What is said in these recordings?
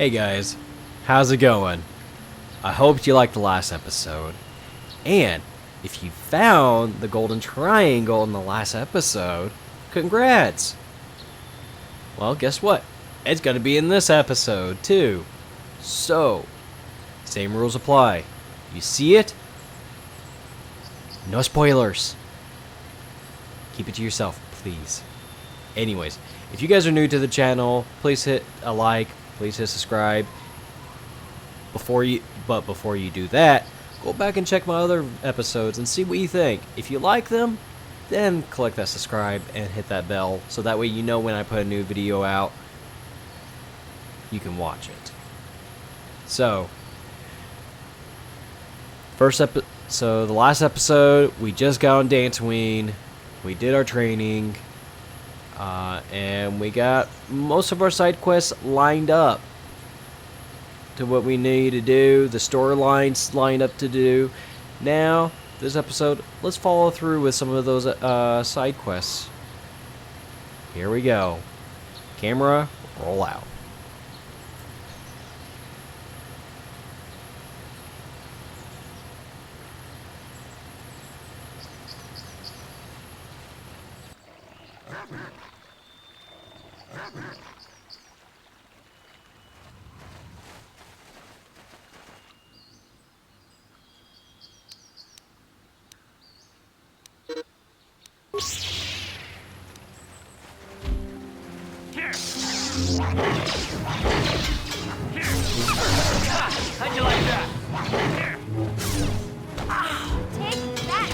Hey guys, how's it going? I hope you liked the last episode. And if you found the golden triangle in the last episode, congrats! Well, guess what? It's gonna be in this episode too. So, same rules apply. You see it? No spoilers. Keep it to yourself, please. Anyways, if you guys are new to the channel, please hit a like, please hit subscribe. Before you do that, go back and check my other episodes and see what you think. If you like them, then click that subscribe and hit that bell so that way you know when I put a new video out, you can watch it. So, so the last episode, we just got on Dantooine, we did our training, and we got most of our side quests lined up to what we need to do, the storylines lined up to do. Now, this episode, let's follow through with some of those side quests. Here we go. Camera, roll out. How'd you like that? Take that!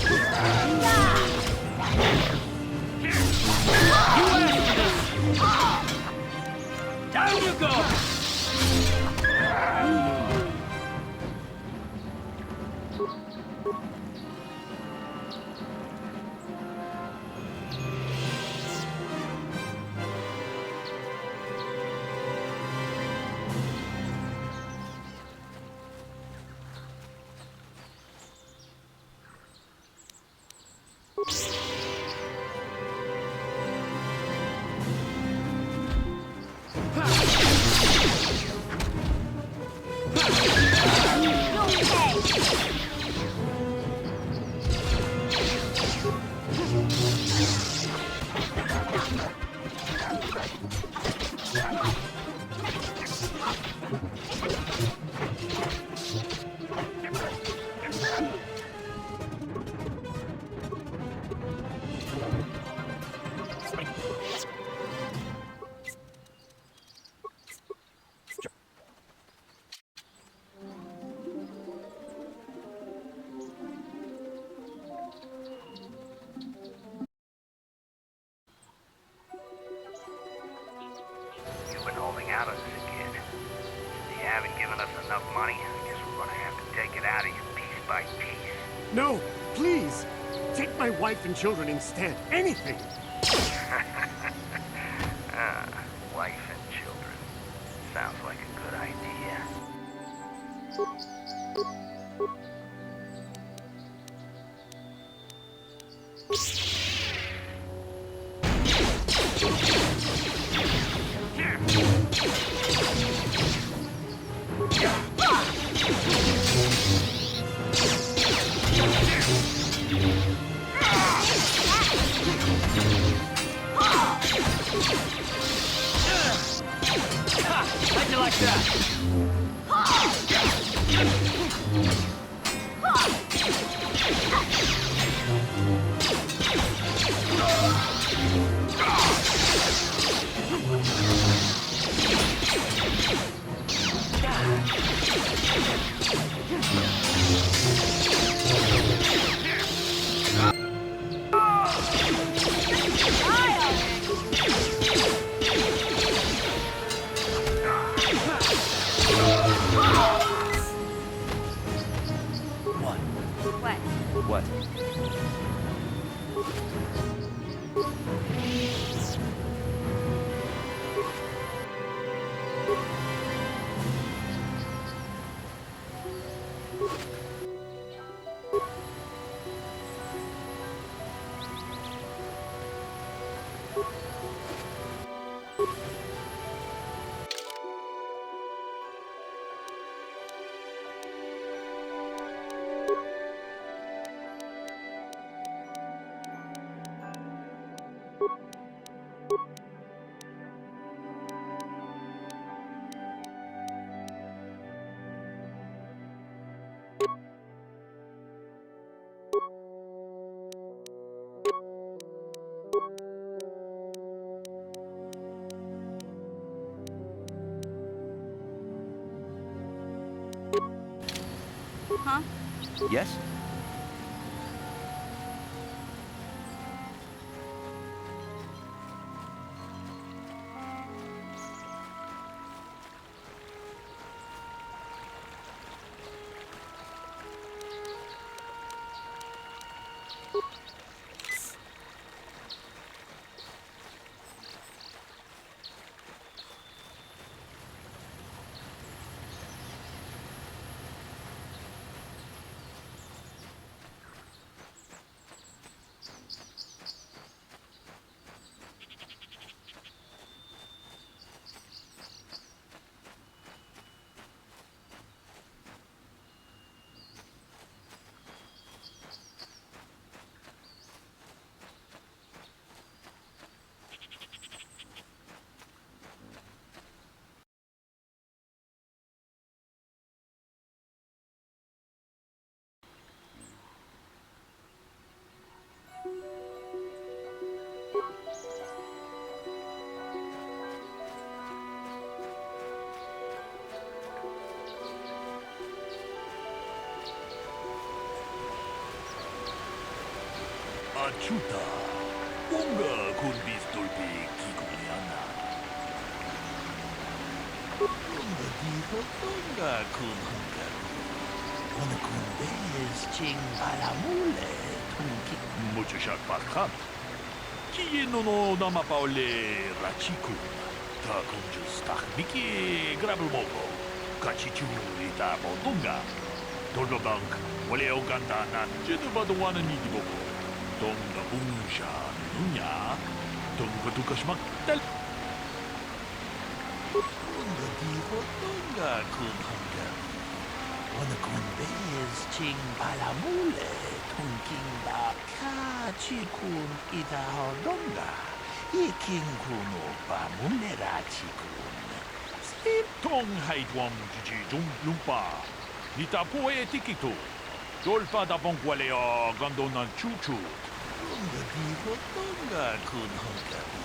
Down you go! You've been holding out on us again. Since you haven't given us enough money, I guess we're gonna have to take it out of you piece by piece. No, please! Take my wife and children instead. Anything! Wife and children. Sounds like a good idea. How'd you like that? What? Huh? Yes? Achuta, unga kun bistolpi kikuliana. Unga diho unga kun hungaru. Una kun bez ching balamule tunki. Mucho shak bakhan. Kieno no nama paule rachiku. Ta kunjus takmiki grabumoko. Kachichu ita bodunga. Tolgobank, wale oganda nan jedubaduana nidiboko. Donga bunsha nunya, donga tukashmak tal. Donga diho donga kun hanga. Wana kun bez ching balamule tunking ba kachi kun ita donga. Iking kun opa mulera chikun. Slip tong haitwam jiji jung lumpa. Nita poe tikito. Dolpa da bongualeo gandona chuchu. Donga diho donga kun honkabi.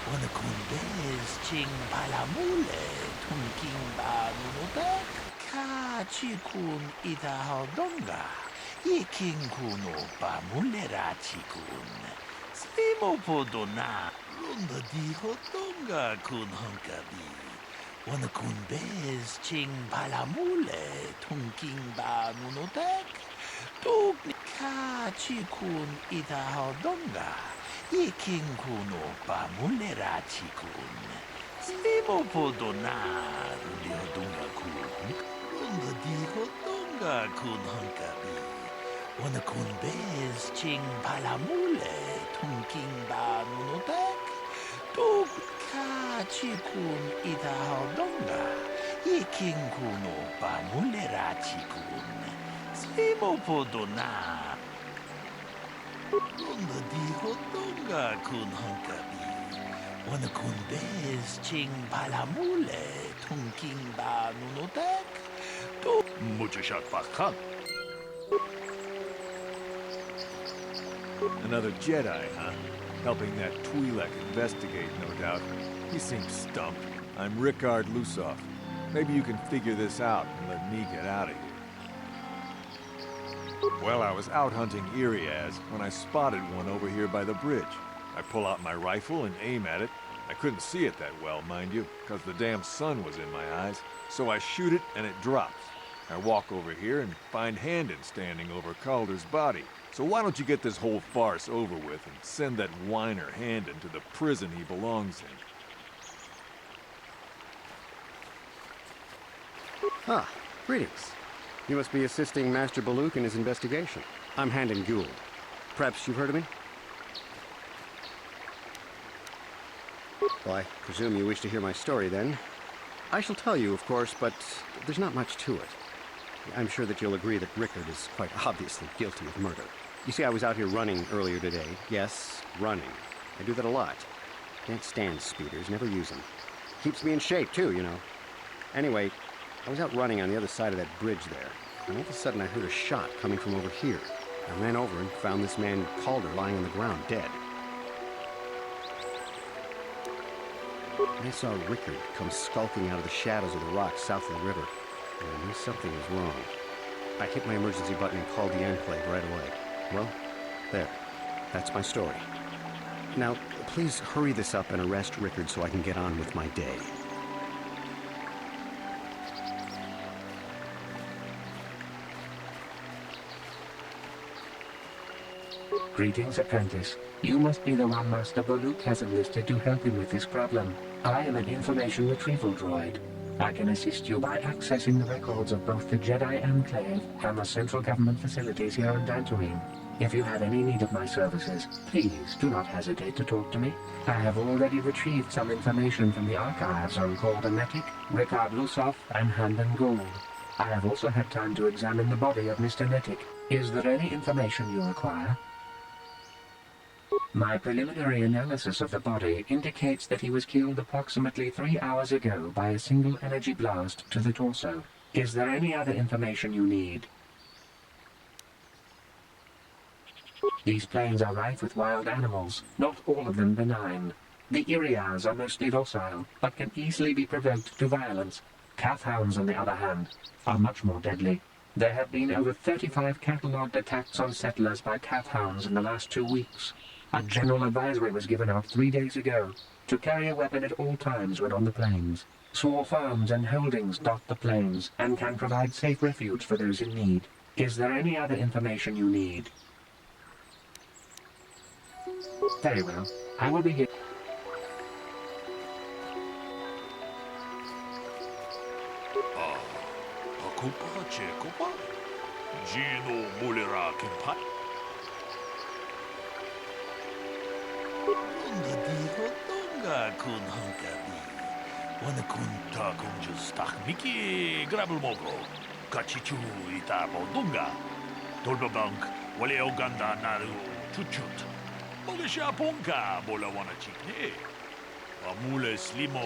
Wana kun bez ching balamule tunking ba nunodak. Kachi kun ita donga. Iking kun opa mulera chikun. Slimo podona. Donga diho donga kun honkabi. Wana kun bez ching balamule tunking ba nunodak. Tuk kachi kun ita donga. Iking kun opa mulera chikun. Slimo podona. Rulio donga kun. Donga diho donga kun honkabi. Wana kun bez ching balamule tunking ba nunodak. Tuk kachi kun ita donga. Iking kun opa mulera chikun. Slimo podona. Donga diho donga kun honkabi. Wana kun bez ching balamule tunking ba nunodak. Tuk mucho shak bakhan. Another Jedi, huh? Helping that Twi'lek investigate, no doubt. He seems stumped. I'm Rickard Lusov. Maybe you can figure this out and let me get out of here. Well, I was out hunting Iriaz when I spotted one over here by the bridge. I pull out my rifle and aim at it. I couldn't see it that well, mind you, because the damn sun was in my eyes. So I shoot it and it drops. I walk over here and find Handon standing over Calder's body. So why don't you get this whole farce over with and send that whiner Handon to the prison he belongs in? Ah, greetings. You must be assisting Master Baluk in his investigation. I'm Handon Gould. Perhaps you've heard of me? Well, I presume you wish to hear my story, then. I shall tell you, of course, but there's not much to it. I'm sure that you'll agree that Rickard is quite obviously guilty of murder. You see, I was out here running earlier today. Yes, running. I do that a lot. Can't stand speeders, never use them. Keeps me in shape, too, you know. Anyway, I was out running on the other side of that bridge there, and all of a sudden I heard a shot coming from over here. I ran over and found this man Calder lying on the ground, dead. And I saw Rickard come skulking out of the shadows of the rocks south of the river, and I knew something was wrong. I hit my emergency button and called the Enclave right away. Well, there. That's my story. Now, please hurry this up and arrest Rickard so I can get on with my day. Greetings, apprentice. You must be the one Master Baluk has enlisted to help him with this problem. I am an information retrieval droid. I can assist you by accessing the records of both the Jedi Enclave and the central government facilities here on Dantooine. If you have any need of my services, please do not hesitate to talk to me. I have already retrieved some information from the archives on Golden Netic, Rickard Lusov, and Handan Gold. I have also had time to examine the body of Mr. Netic. Is there any information you require? My preliminary analysis of the body indicates that he was killed approximately 3 hours ago by a single energy blast to the torso. Is there any other information you need? These plains are rife with wild animals, not all of them benign. The Irias are mostly docile, but can easily be provoked to violence. Calf hounds, on the other hand, are much more deadly. There have been over 35 catalogued attacks on settlers by calf hounds in the last 2 weeks. A general advisory was given out 3 days ago to carry a weapon at all times when on the plains. Small farms and holdings dot the plains and can provide safe refuge for those in need. Is there any other information you need? Very well. I will be here. Akupa Chekopa? Gino Mulera Kimpa? Dunga diho dunga kun hunkabi. Wana kun ta kun just tak miki grabel mogo. Kachichu itabo dunga. Tolba bank, wale oganda naru chuchut. Mogesha ponka bola wana chikne. Amule slimo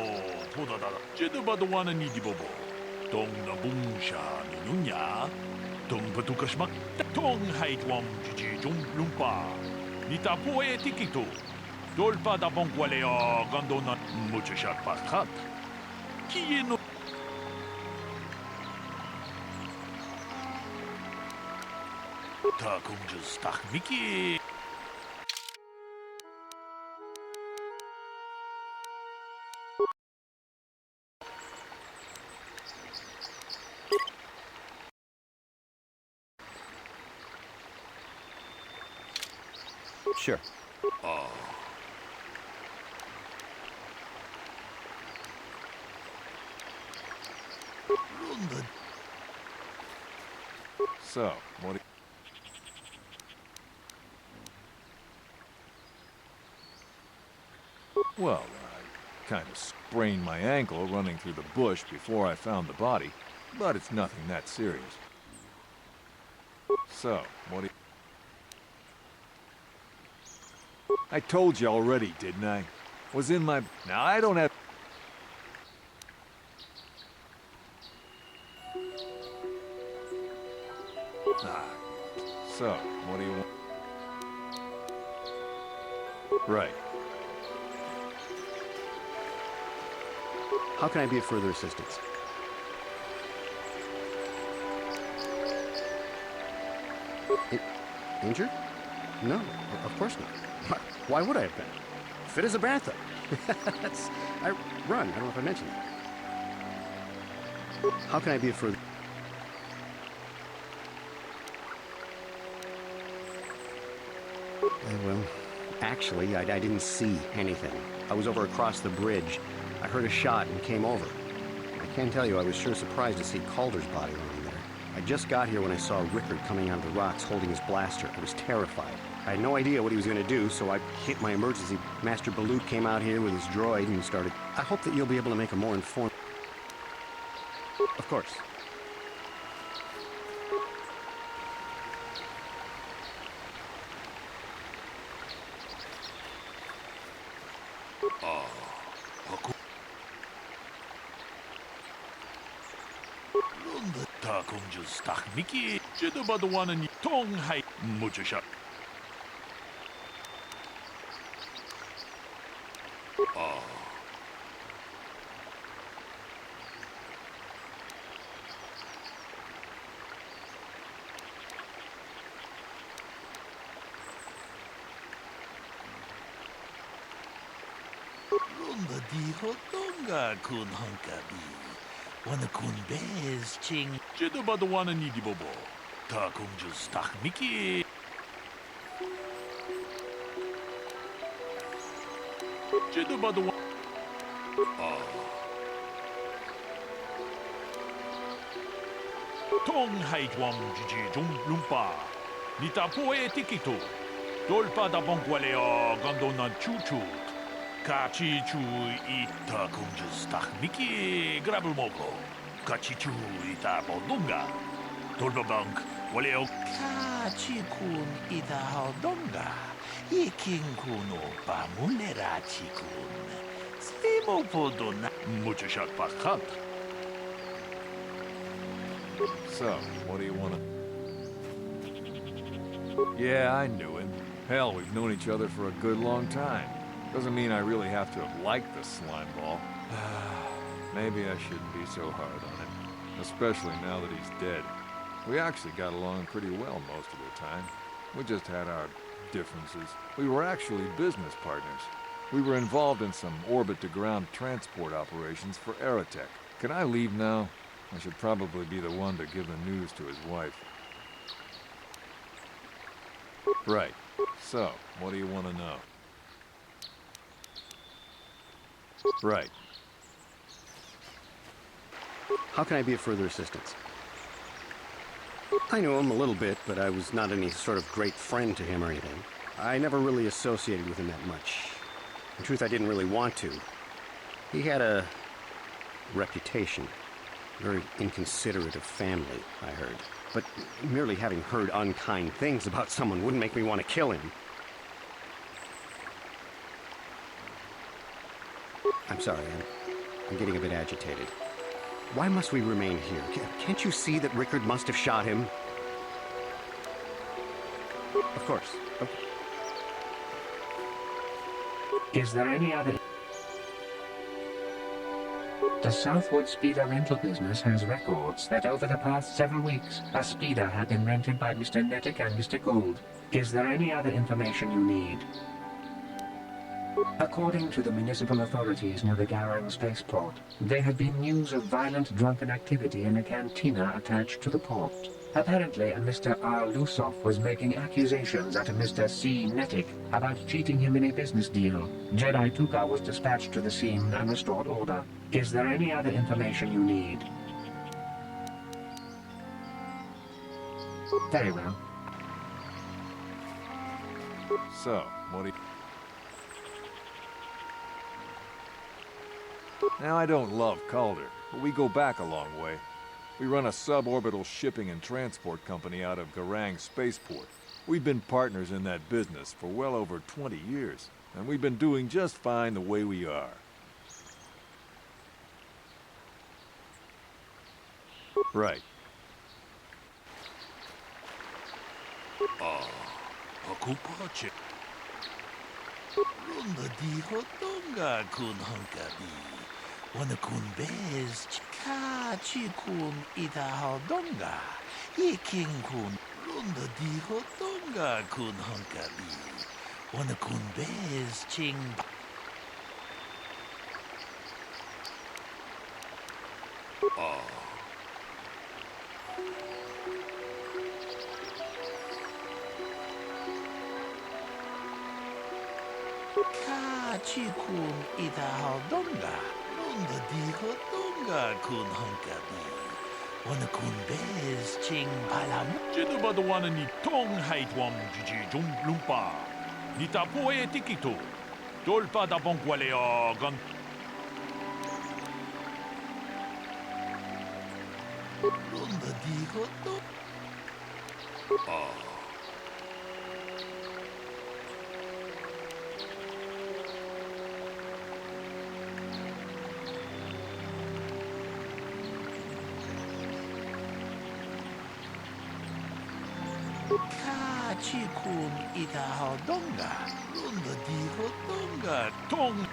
podada. Jedaba do wana nidi bobo. Tong na bungsha nunya. Tong patukasmak. Tong haitwam jiji jung lumpa. Nita poe tikito. Dolpa da bonkwaleo gandona muchashat pakhat. Kieno. Ta kumjus tak miki. Sure. So, what do Well, I kind of sprained my ankle running through the bush before I found the body, but it's nothing that serious. So, what do I told you already, didn't I? Was in my... Now, I don't have... So, what do you want? Right. How can I be of further assistance? Injured? No, of course not. Why would I have been? Fit as a bantha. I run. I don't know if I mentioned that. How can I be of further... Well, actually, I didn't see anything. I was over across the bridge. I heard a shot and came over. I can tell you I was sure surprised to see Calder's body lying there. I just got here when I saw Rickard coming out of the rocks holding his blaster. I was terrified. I had no idea what he was going to do, so I hit my emergency. Master Baluk came out here with his droid and started... I hope that you'll be able to make a more informed... Of course. 런던 다 공주 스탁 미키 제도 봐도 와는 통하이 무주샷 런던 디호똥가 군 헝가비 와는 군베스 칭 제도 봐도 와는 이디보보 다 공주 스탁 미키 제도 봐도 와 통하이 좀 주지 좀 룸파 니타 포에 티키토 돌바다 봉과레어 간도난 추추 같이 주 이타 공주 스탁 미키 그라블 먹고 같이 주 이타 본동가 돌바방크 원래요 같이 군 이타 하동가 이킹군 오빠 몰래라치군 세모포도나 무주샷 박한 So, what do you want to... Yeah, I knew him. Hell, we've known each other for a good long time. Doesn't mean I really have to have liked the slimeball. Maybe I shouldn't be so hard on him. Especially now that he's dead. We actually got along pretty well most of the time. We just had our differences. We were actually business partners. We were involved in some orbit-to-ground transport operations for Aerotech. Can I leave now? I should probably be the one to give the news to his wife. Right. So, what do you want to know? Right. How can I be of further assistance? I knew him a little bit, but I was not any sort of great friend to him or anything. I never really associated with him that much. In truth, I didn't really want to. He had a reputation. Very inconsiderate of family, I heard. But merely having heard unkind things about someone wouldn't make me want to kill him. I'm sorry, I'm getting a bit agitated. Why must we remain here? Can't you see that Rickard must have shot him? Of course. Okay. Is there any other... The Southwood Speeder rental business has records that over the past 7 weeks, a speeder had been rented by Mr. Nettic and Mr. Gould. Is there any other information you need? According to the municipal authorities near the Garang spaceport, there had been news of violent drunken activity in a cantina attached to the port. Apparently, a Mr. R. Lusoff was making accusations at a Mr. C. Nettic about cheating him in a business deal. Jedi Tuka was dispatched to the scene and restored order. Is there any other information you need? Very well. So, what do you... Now, I don't love Calder, but we go back a long way. We run a suborbital shipping and transport company out of Garang Spaceport. We've been partners in that business for well over 20 years, and we've been doing just fine the way we are. Right. Okupache. Ronda di hotonga kun honkabi. Wana kun bez kachi kun ita hodonga. Iking kun. Ronda di hotonga kun honkabi. Wana kun bez ching. Kachi kun ita hodonga. Ronda di hotonga kun honkabi. Wana kun bez ching palam. Jedu badawana ni tong haitwam jiji jum lumpa. Ni tapo e tikito. Dolpa da bonkwaleo gan. Ronda di hotonga. Kachikun itahodonga. Runda dihodonga. Tong.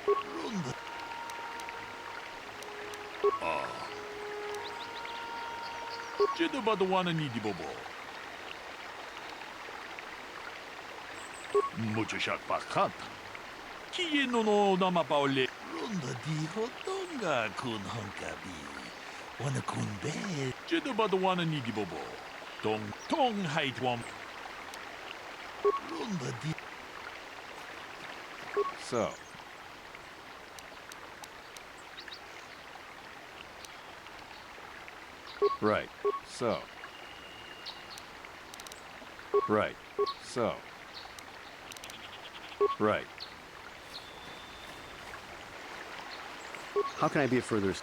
Runda. Jedabadawana nidibobo. Mucho shak pakat. Kieno no namapaole. Runda dihodonga kun honkabi. Wana kun be. Jedabadawana nidibobo. Tong haitwam. Runda di. So, right, so. Right, so. Right. How can I be of further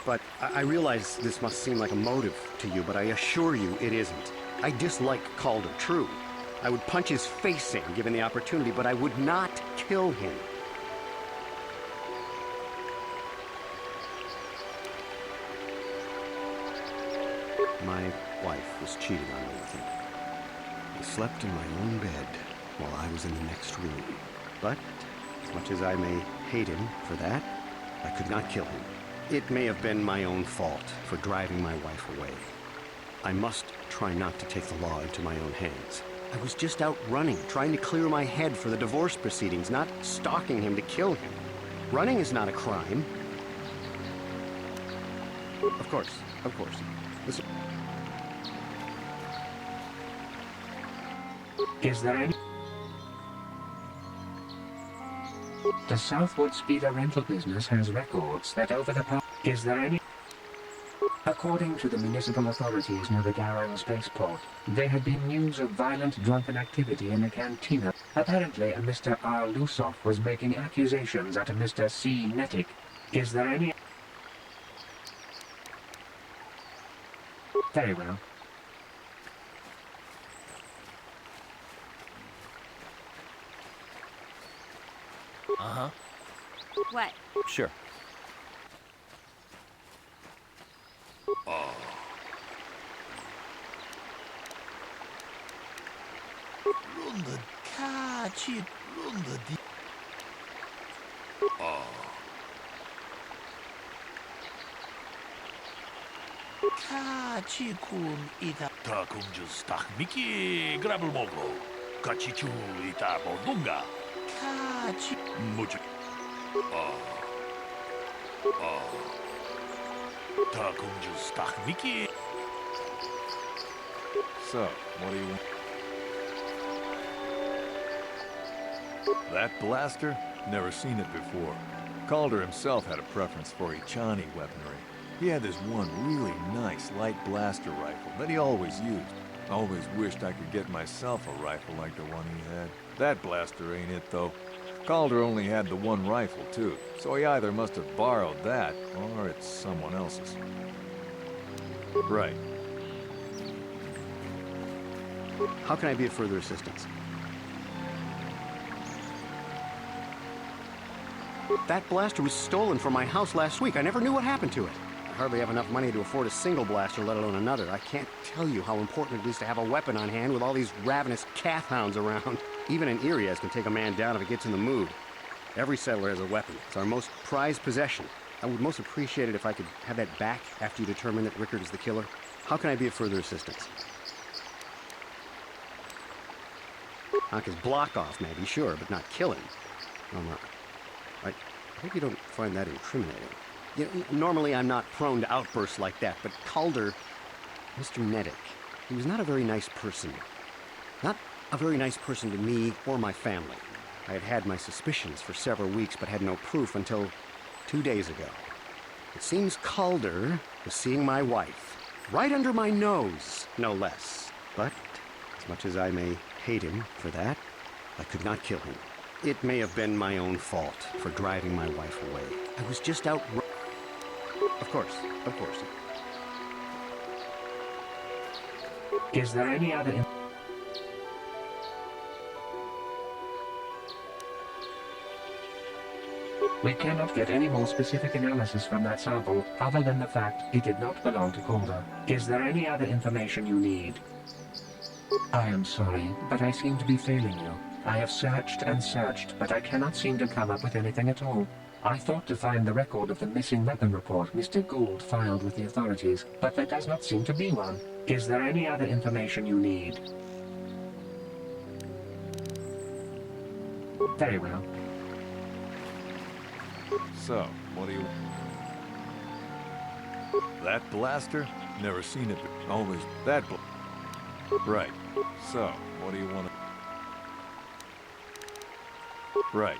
But I realize this must seem like a motive to you, but I assure you it isn't. I dislike Calder, true. I would punch his face in given the opportunity, but I would not kill him. My wife was cheating on me with him. I slept in my own bed while I was in the next room. But, as much as I may hate him for that, I could not kill him. It may have been my own fault for driving my wife away. I must try not to take the law into my own hands. I was just out running, trying to clear my head for the divorce proceedings, not stalking him to kill him. Running is not a crime. Of course. Listen. Is there any... The Southwood Speeder rental business has records that over the past... Is there any... According to the municipal authorities near the Garrow spaceport, there had been news of violent drunken activity in the cantina. Apparently, a Mr. R. Lusoff was making accusations at a Mr. C. Nettic. Is there any... Very well. Uh-huh. What? Sure. Runda kachi. Runda di. Kachi kun ita. Takung just tak Mickey grabel mogo. Kachi chu ita bodunga. Kachi. Mucho. Takung just tak Mickey. So, what do you want? That blaster? Never seen it before. Calder himself had a preference for Ichani weaponry. He had this one really nice light blaster rifle that he always used. Always wished I could get myself a rifle like the one he had. That blaster ain't it, though. Calder only had the one rifle, too, so he either must have borrowed that, or it's someone else's. Right. How can I be of further assistance? That blaster was stolen from my house last week. I never knew what happened to it. I hardly have enough money to afford a single blaster, let alone another. I can't tell you how important it is to have a weapon on hand with all these ravenous calf hounds around. Even an Irias can take a man down if it gets in the mood. Every settler has a weapon. It's our most prized possession. I would most appreciate it if I could have that back after you determine that Rickard is the killer. How can I be of further assistance? Knock his block off, maybe, sure, but not kill him. No, no. I hope you don't find that incriminating. You know, normally I'm not prone to outbursts like that, but Calder, Mr. Nettic, he was not a very nice person. Not a very nice person to me or my family. I had had my suspicions for several weeks, but had no proof until 2 days ago. It seems Calder was seeing my wife, right under my nose, no less. But, as much as I may hate him for that, I could not kill him. It may have been my own fault for driving my wife away. I was just out... Of course. Is there any other... We cannot get any more specific analysis from that sample other than the fact it did not belong to Calder. Is there any other information you need? I am sorry, but I seem to be failing you. I have searched and searched, but I cannot seem to come up with anything at all. I thought to find the record of the missing weapon report Mr. Gould filed with the authorities, but there does not seem to be one. Is there any other information you need? Very well. So, what do you... That blaster? Never seen it, but always... That Right. So, what do you want to... Right.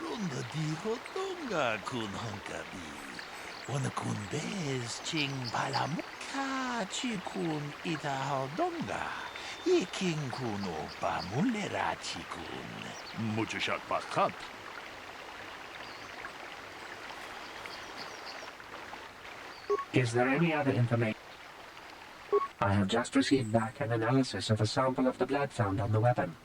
Ronda dijo donga kun hankabi. Wana kun bez ching palamu. Ka chi kun ita donga. Ye king kuno pa mulera chi kun. Mucho shak pakat. Is there any other information? I have just received back an analysis of a sample of the blood found on the weapon.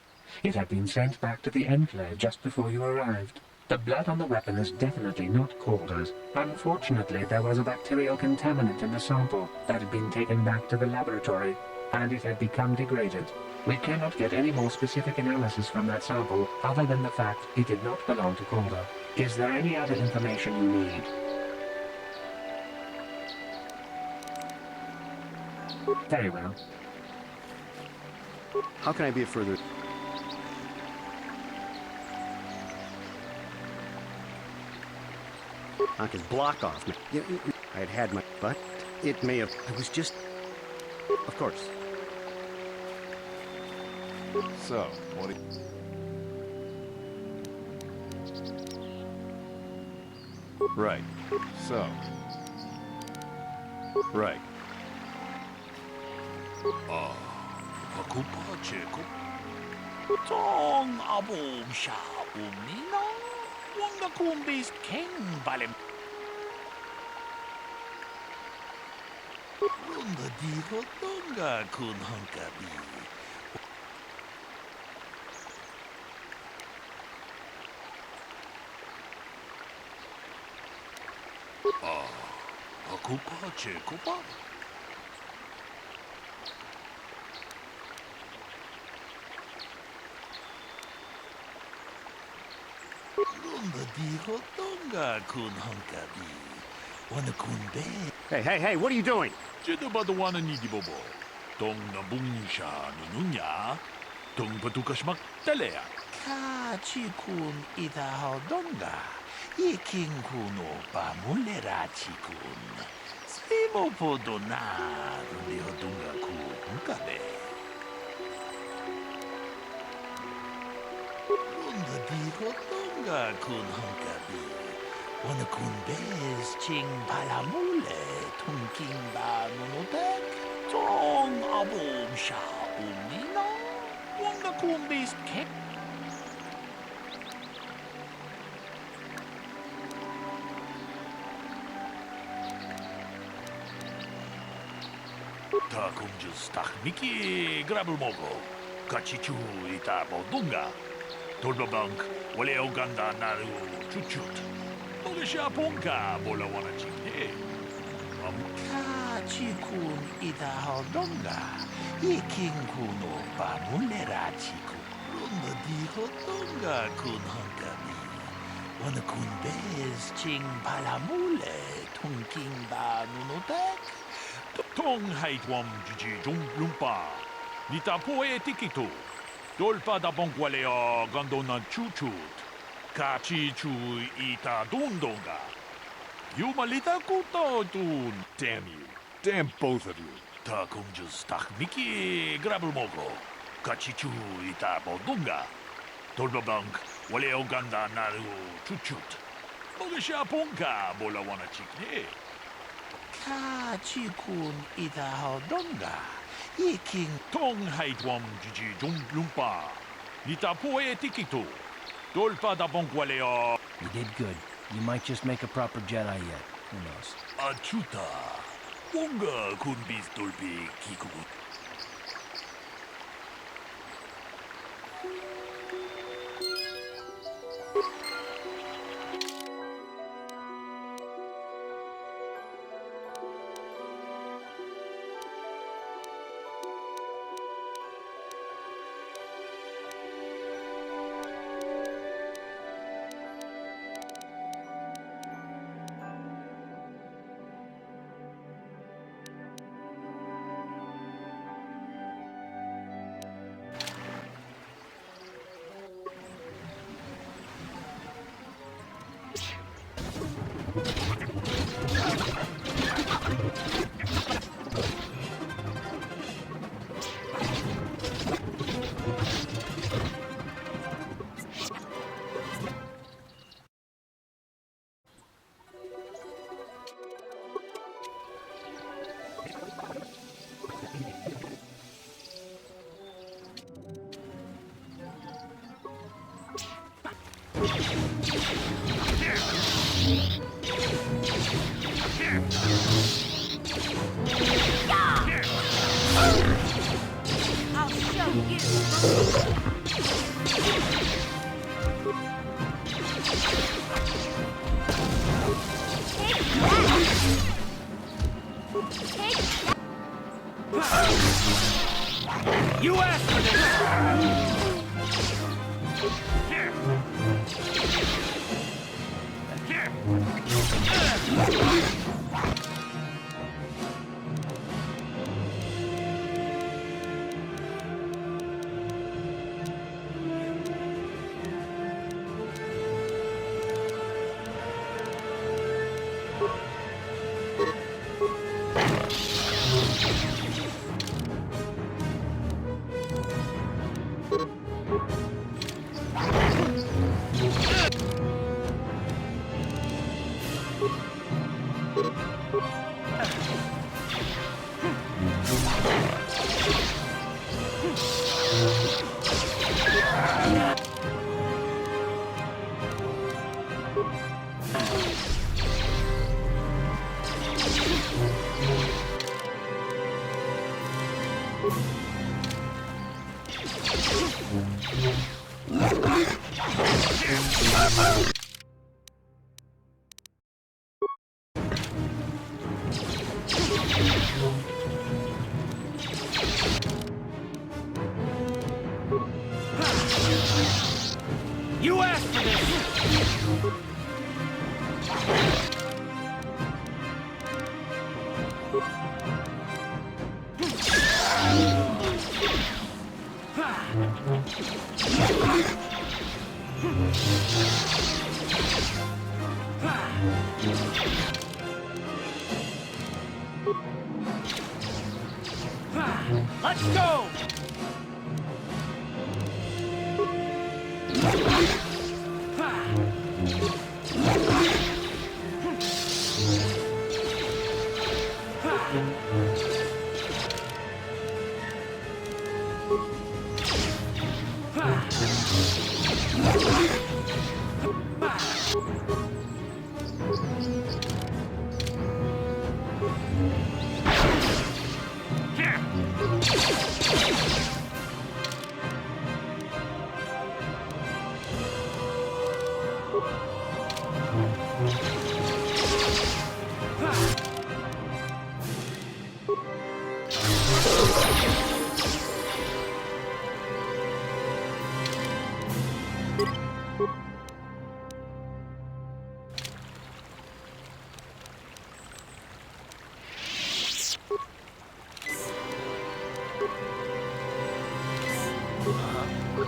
It had been sent back to the Enclave just before you arrived. The blood on the weapon is definitely not Calder's. Unfortunately, there was a bacterial contaminant in the sample that had been taken back to the laboratory, and it had become degraded. We cannot get any more specific analysis from that sample other than the fact it did not belong to Calder. Is there any other information you need? Very well. How can I be of further... I could block off. Yeah, I had had my... But it may have... I was just... Of course. So, what do you... Right. So. Right. Ako pa, Checo. Tong abong siya umnina. Wang na kumbis king balim. Ronda diho donga kun hankabi. Ako pa, Checo pa. Ronda diho donga kun hankabi. Wana kun be. Hey, what are you doing? Jeda ba wana ni di bobo. Tong nabung siya nununya. Tong patukas magtalea. Ka chi kun ita donga. Iking kuno pa mulera chi kun. Simo po donar ni donga kun kabe. Ronda diho donga kun hankabi. Wana kun bez ching palamule tungking ba nunotek. Tong abom siya umnina. Wanga kun bez kek. Ta kumjus takmiki grabul mogo. Kachichu ita bodunga. Tolbabank wale oganda naru chuchut. Mogasha ponka bola wana chikne. Kachikun ita hodonga. Iking kuno pa mulera chiku. Ronda di hodonga kun hankabi. Wana kun bez ching palamule tungking ba nunotek. Tong haitwam jiji jung lumpa. Nita poe tikito. Dolpa da bonkwalea gandona chuchut. Kachi chu ita dundonga. Yumalita kuto dun. Damn you. Damn both of you. Ta kunjus takmiki grabul mogo. Kachi chu ita bodunga. Dolbabank waleo ganda naru chuchut. Mogasha ponka bola wana chikne. Kachi kun ita hodonga. Iking tong haitwam jiji jung lumpa. Nitapoe tikito. Dolpa da bonqualeo. You did good. You might just make a proper Jedi yet. Who knows? Achuta. Wonga kun bis dolpi kiku. I'll show you. Take that. Take that. You asked for You asked for this! Let's go!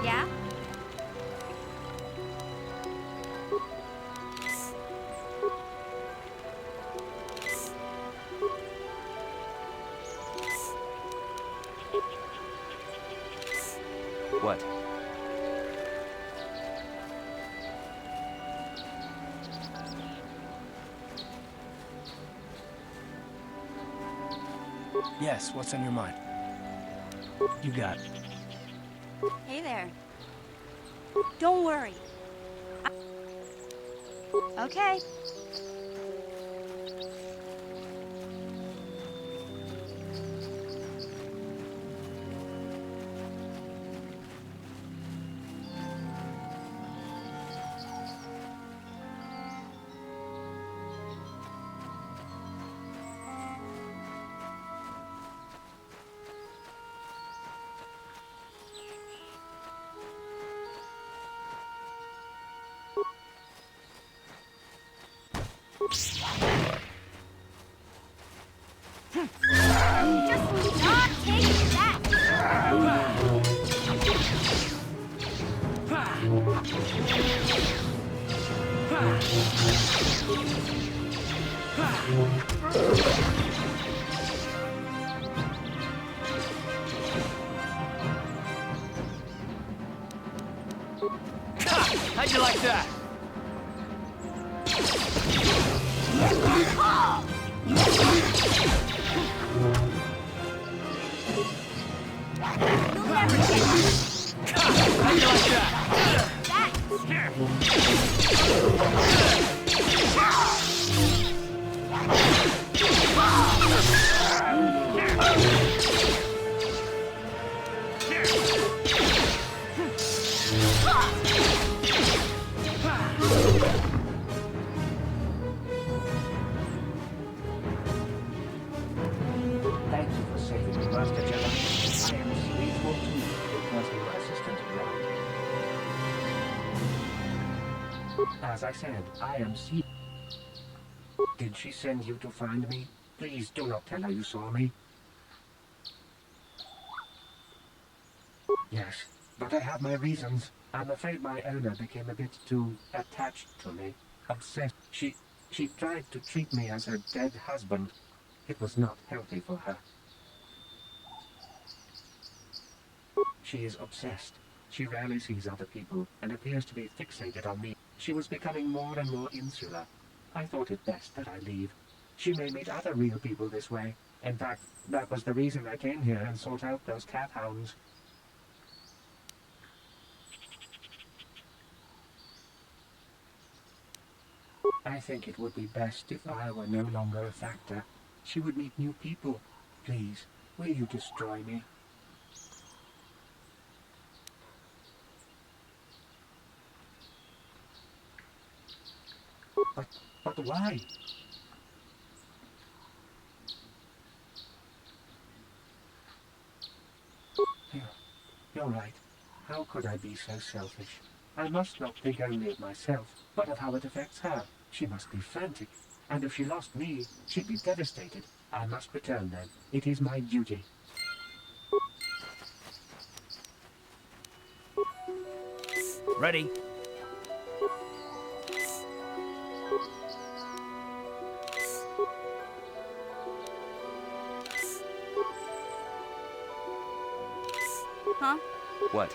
Yeah? What? Yes, what's on your mind? You got it. Hey there. Don't worry. Okay. Just not take that. How'd you like that? You'll never get How'd you like that? Thank you for saving me, Master Jedi. I am grateful to you because your assistant drowned. As I said, I am C. Did she send you to find me? Please do not tell her you saw me. Yes, but I have my reasons. I'm afraid my owner became a bit too attached to me. Obsessed. She tried to treat me as her dead husband. It was not healthy for her. She is obsessed. She rarely sees other people and appears to be fixated on me. She was becoming more and more insular. I thought it best that I leave. She may meet other real people this way. In fact, that was the reason I came here and sought out those cat hounds. I think it would be best if I were no longer a factor. She would meet new people. Please, will you destroy me? But why? You're right. How could I be so selfish? I must not think only of myself, but of how it affects her. She must be frantic. And if she lost me, she'd be devastated. I must return then. It is my duty. Ready? Huh? What?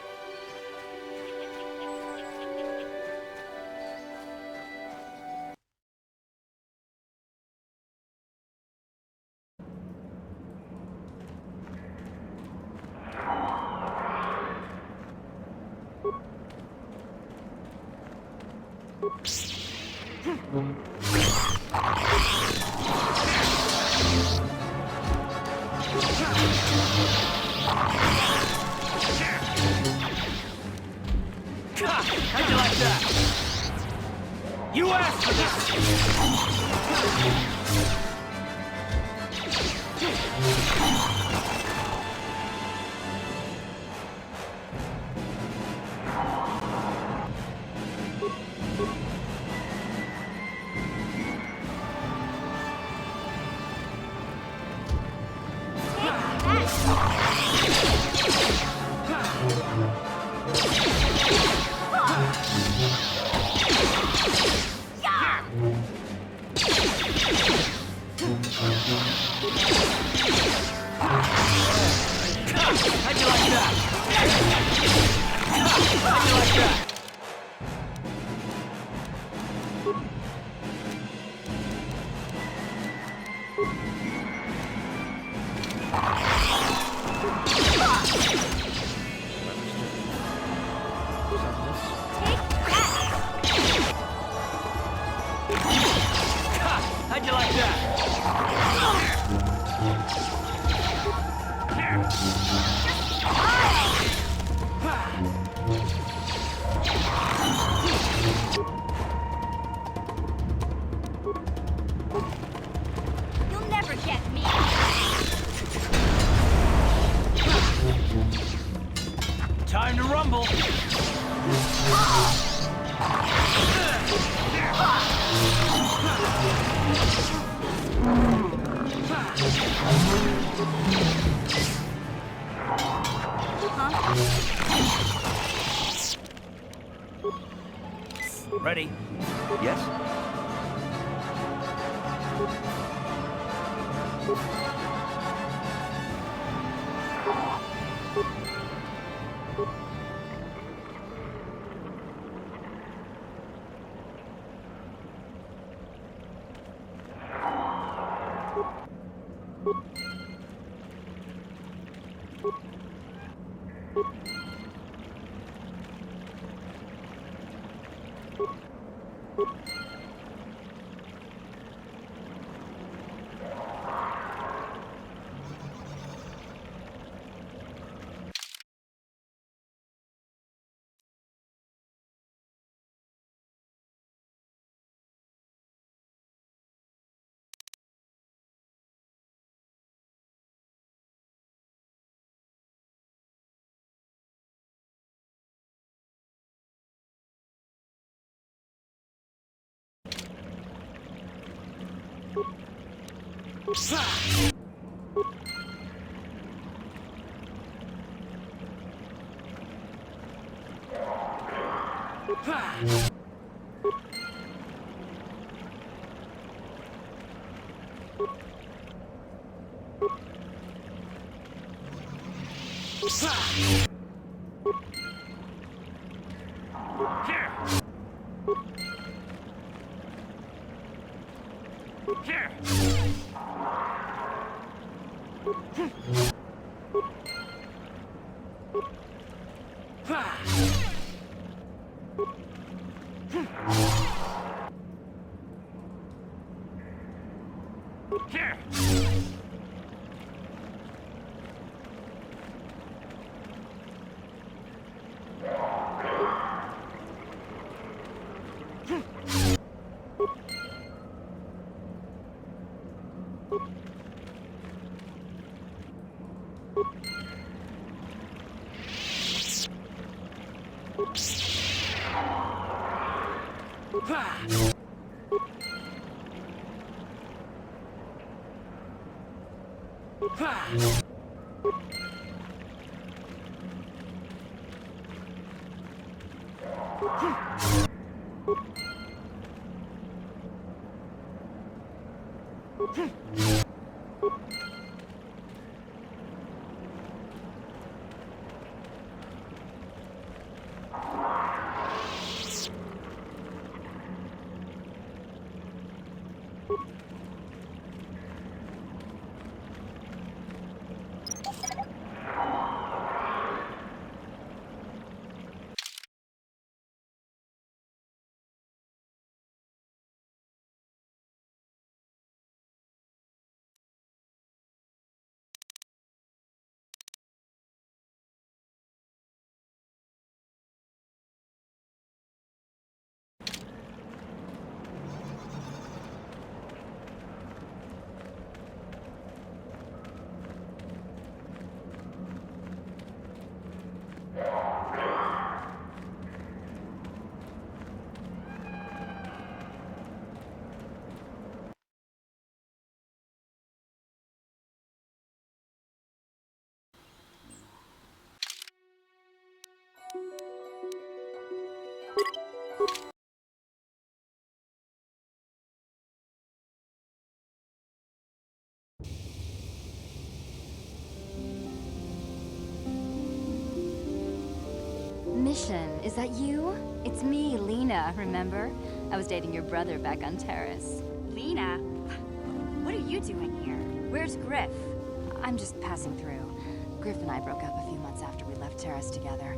How'd you like that? You asked for How'd you like that? How'd you like that? You'll never get me. Time to rumble. Ready? Yes? Mission, is that you? It's me, Lena, remember? I was dating your brother back on Terrace. Lena? What are you doing here? Where's Griff? I'm just passing through. Griff and I broke up a few months after we left Terrace together.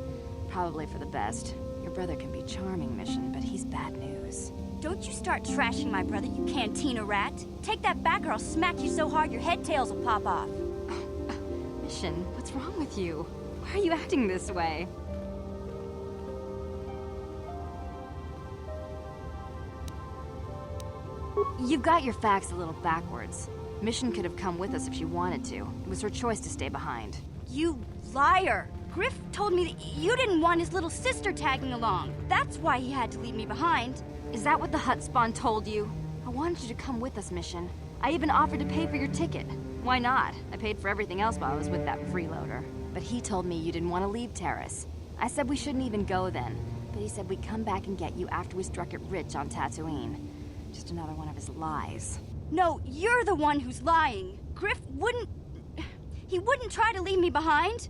Probably for the best. Your brother can be charming, Mission, but he's bad news. Don't you start trashing my brother, you cantina rat. Take that back or I'll smack you so hard your head tails will pop off. Mission, what's wrong with you? Why are you acting this way? You've got your facts a little backwards. Mission could have come with us if she wanted to. It was her choice to stay behind. You liar! Griff told me that you didn't want his little sister tagging along. That's why he had to leave me behind. Is that what the hut spawn told you? I wanted you to come with us, Mission. I even offered to pay for your ticket. Why not? I paid for everything else while I was with that freeloader. But he told me you didn't want to leave Terrace. I said we shouldn't even go then. But he said we'd come back and get you after we struck it rich on Tatooine. Just another one of his lies. No, you're the one who's lying. Griff wouldn't... He wouldn't try to leave me behind.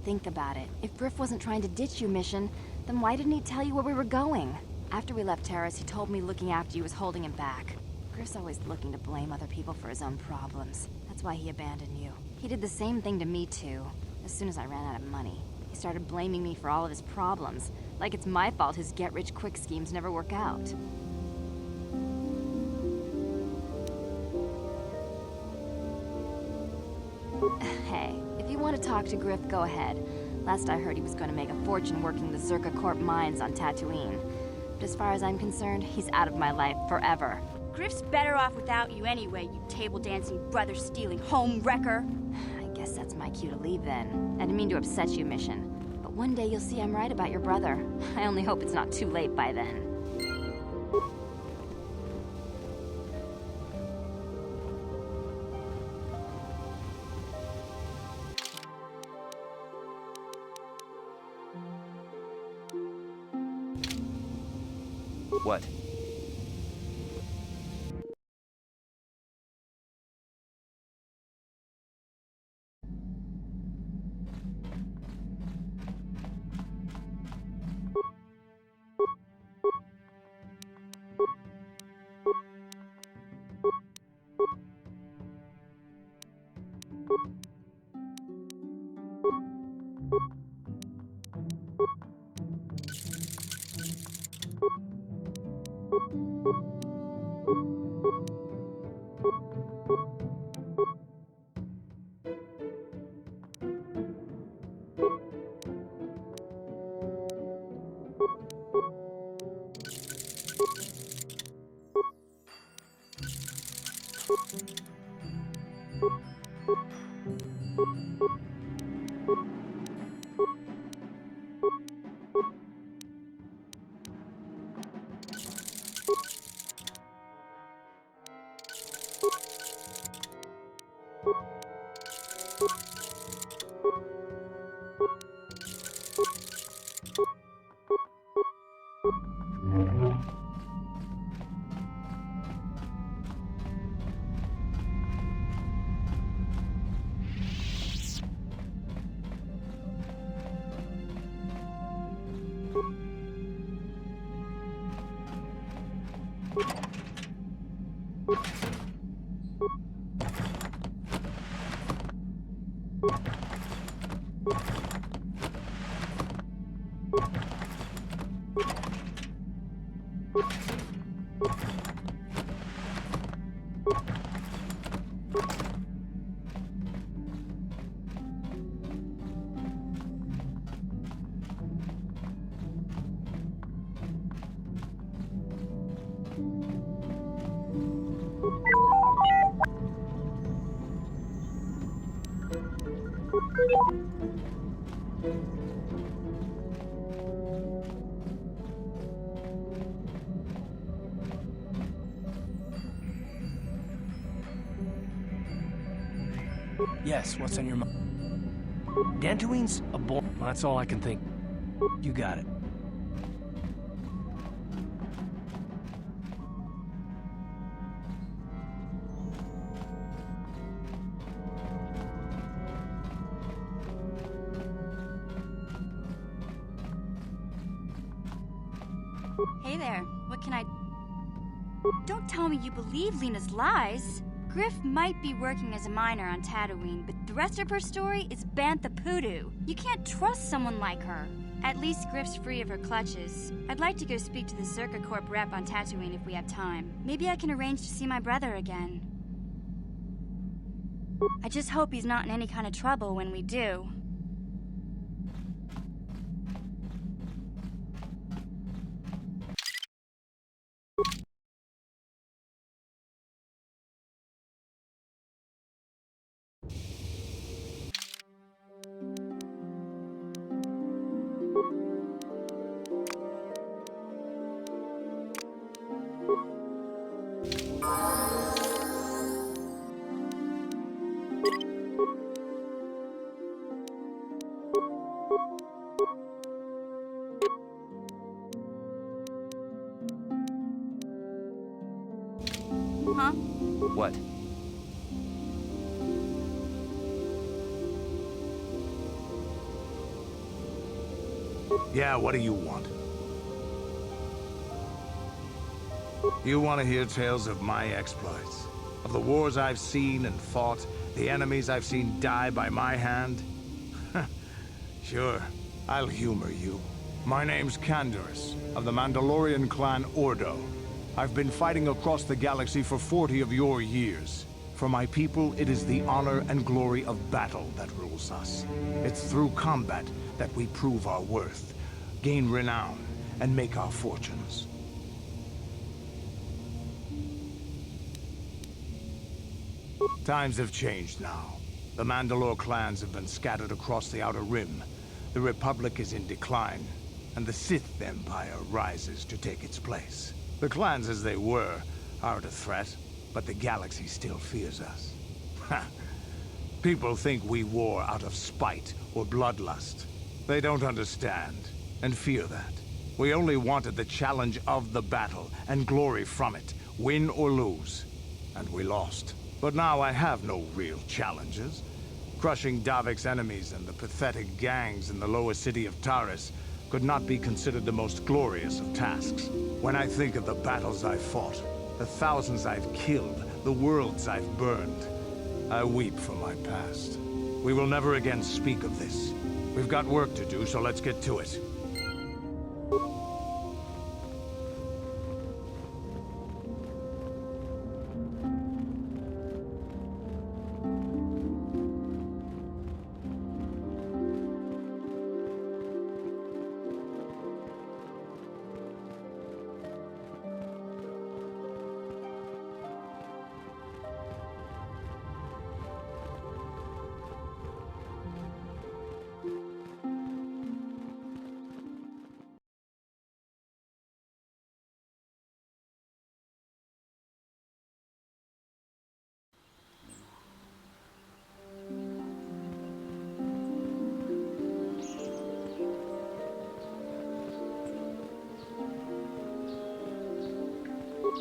Think about it. If Griff wasn't trying to ditch you, Mission, then why didn't he tell you where we were going? After we left Terrace, he told me looking after you was holding him back. Griff's always looking to blame other people for his own problems. That's why he abandoned you. He did the same thing to me, too. As soon as I ran out of money, he started blaming me for all of his problems. Like it's my fault his get-rich-quick schemes never work out. Hey, if you want to talk to Griff, go ahead. Last I heard he was going to make a fortune working the Zerka Corp mines on Tatooine. But as far as I'm concerned, he's out of my life forever. Griff's better off without you anyway, you table-dancing, brother-stealing home wrecker. I guess that's my cue to leave then. I didn't mean to upset you, Mission. But one day you'll see I'm right about your brother. I only hope it's not too late by then. What? Yes, what's on your mind? Dantooine's a bore. That's all I can think. You got it. Hey there, what can I... Don't tell me you believe Lena's lies. Griff might be working as a miner on Tatooine, but the rest of her story is Bantha Poodoo. You can't trust someone like her. At least Griff's free of her clutches. I'd like to go speak to the Circa Corp rep on Tatooine if we have time. Maybe I can arrange to see my brother again. I just hope he's not in any kind of trouble when we do. Huh? What? Yeah, what do you want? You want to hear tales of my exploits? Of the wars I've seen and fought, the enemies I've seen die by my hand? Sure, I'll humor you. My name's Canderous, of the Mandalorian clan Ordo. I've been fighting across the galaxy for 40 of your years. For my people, it is the honor and glory of battle that rules us. It's through combat that we prove our worth, gain renown, and make our fortunes. Times have changed now. The Mandalore clans have been scattered across the Outer Rim. The Republic is in decline, and the Sith Empire rises to take its place. The clans as they were aren't a threat, but the galaxy still fears us. People think we war out of spite or bloodlust. They don't understand, and fear that. We only wanted the challenge of the battle, and glory from it, win or lose. And we lost. But now I have no real challenges. Crushing Davik's enemies and the pathetic gangs in the lower city of Taris could not be considered the most glorious of tasks. When I think of the battles I've fought, the thousands I've killed, the worlds I've burned, I weep for my past. We will never again speak of this. We've got work to do, so let's get to it.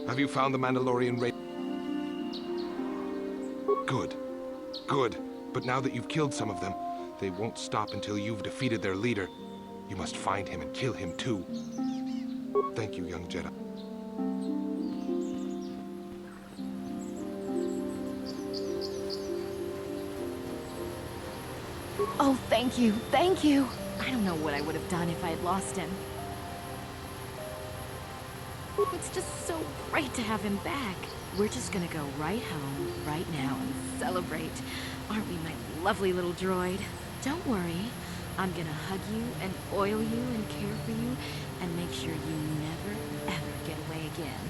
Have you found the Mandalorian raid? Good. Good. But now that you've killed some of them, they won't stop until you've defeated their leader. You must find him and kill him too. Thank you, young Jedi. Oh, thank you, thank you. I don't know what I would have done if I had lost him. It's just so great to have him back. We're just gonna go right home, right now, and celebrate. Aren't we, my lovely little droid? Don't worry. I'm gonna hug you and oil you and care for you and make sure you never, ever get away again.